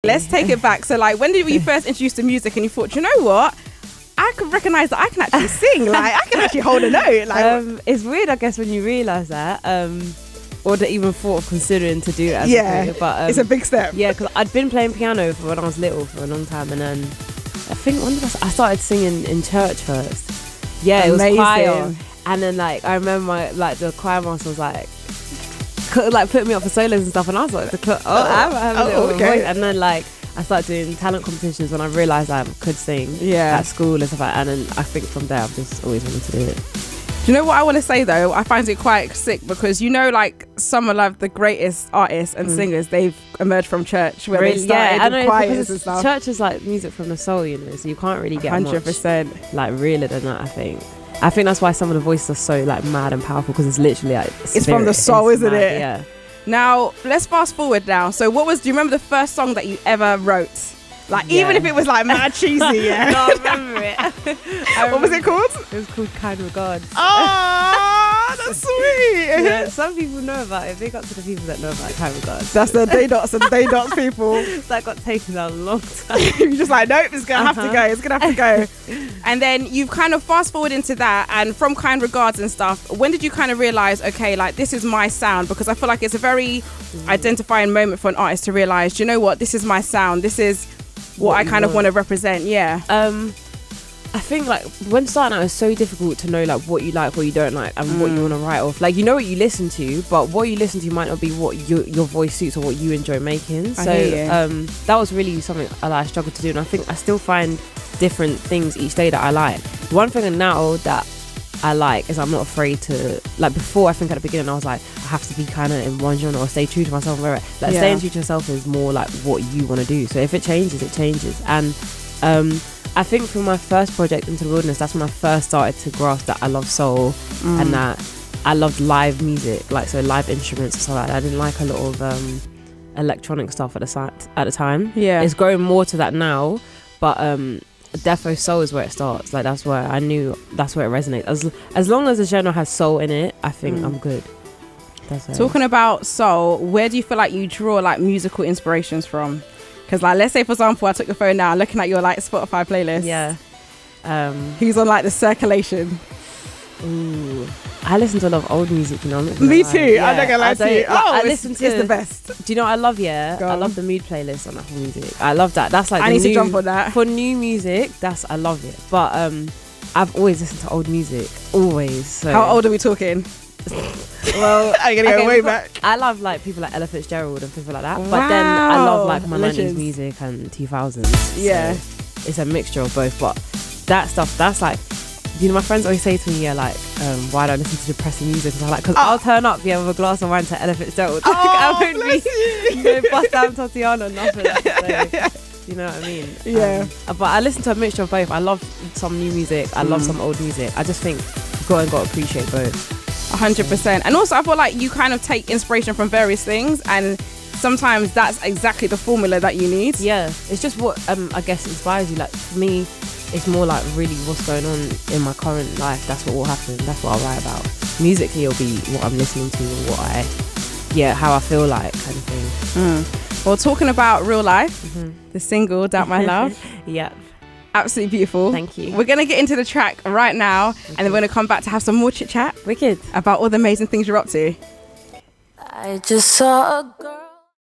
let's take it back. So like, when did you first introduce to music and you thought, you know what? I can recognize that I can actually sing. Like, I can actually hold a note. Like, it's weird, I guess, when you realise that. Or that even thought of considering to do it as a career. But it's a big step. Yeah, because I'd been playing piano for when I was little for a long time, and then I think I started singing in church first. Yeah, it was choir, and then like I remember the choir master was like put me up for solos and stuff, and I was like, I have a little voice, and then like I started doing talent competitions when I realised I could sing at school and stuff like that, and then I think from there I've just always wanted to do it. Do you know what I want to say though? I find it quite sick because like some of like the greatest artists and singers, they've emerged from church where they started in choirs and stuff. Church is like music from the soul, you know, so you can't really get 100% much like realer than that. I think that's why some of the voices are so like mad and powerful, because it's literally like it's from the soul, isn't mad, it? Yeah. Now let's fast forward now. So do you remember the first song that you ever wrote? Like, even if it was like mad cheesy, yeah. No, I remember it. What was it called? It was called Kind Regards. Oh, that's sweet. Yeah, some people know about it. Big up to the people that know about Kind Regards. That's the day dots and day dots people. That got taken a long time. You're just like, nope, it's going to have to go. It's going to have to go. And then you've kind of fast forward into that, and from Kind Regards and stuff, when did you kind of realise, okay, like this is my sound? Because I feel like it's a very identifying moment for an artist to realise, you know what, this is my sound. This is what I kind of want to represent. I think like when starting out, it's so difficult to know like what you like, what you don't like, and what you want to write off. Like, you know what you listen to, but what you listen to might not be what your voice suits or what you enjoy making. So that was really something I struggled to do, and I think I still find different things each day that I like. One thing now that I like is I'm not afraid to, like, before I think at the beginning I was like, I have to be kind of in one genre or stay true to myself. Like staying true to yourself is more like what you want to do. So if it changes, it changes. And I think for my first project, Into the Wilderness, that's when I first started to grasp that I love soul and that I loved live music, like so live instruments and stuff like that. I didn't like a lot of electronic stuff at the time. Yeah, it's growing more to that now, but Defo soul is where it starts. Like that's where I knew, that's where it resonates. As long as the genre has soul in it, I think I'm good. Talking about soul, where do you feel like you draw like musical inspirations from? Because like, let's say for example, I took your phone now, looking at your like Spotify playlist. Yeah. Who's on like the circulation? Ooh, I listen to a lot of old music, you know. Me too. Yeah, I'm not gonna lie to you. I listen to, it's the best. Do you know what I love? Yeah, I love the mood playlist on Apple Music. I love that. That's like I need to jump on that for new music. I love it. But I've always listened to old music, always. So. How old are we talking? Well, I'm gonna go way back. I love like people like Ella Fitzgerald and people like that. Wow. But then I love like my 90s music and 2000s. Yeah, so it's a mixture of both. But that stuff, that's like, you know, my friends always say to me, why do I listen to depressing music? And I'm like, because I'll turn up, with a glass of wine to Ella Fitzgerald. I won't be bust down Tatiana, nothing. So, you know what I mean? Yeah. But I listen to a mixture of both. I love some new music. I love some old music. I just think you've got to appreciate both. 100%. And also I feel like you kind of take inspiration from various things, and sometimes that's exactly the formula that you need. Yeah, it's just what I guess inspires you. Like for me, it's more like really what's going on in my current life. That's what will happen. That's what I'll write about. Musically, it'll be what I'm listening to or how I feel like, kind of thing. Well, talking about real life, the single Doubt My Love. Yep. Absolutely beautiful. Thank you. We're going to get into the track right now, and then we're going to come back to have some more chit chat. Wicked. About all the amazing things you're up to. I just saw a girl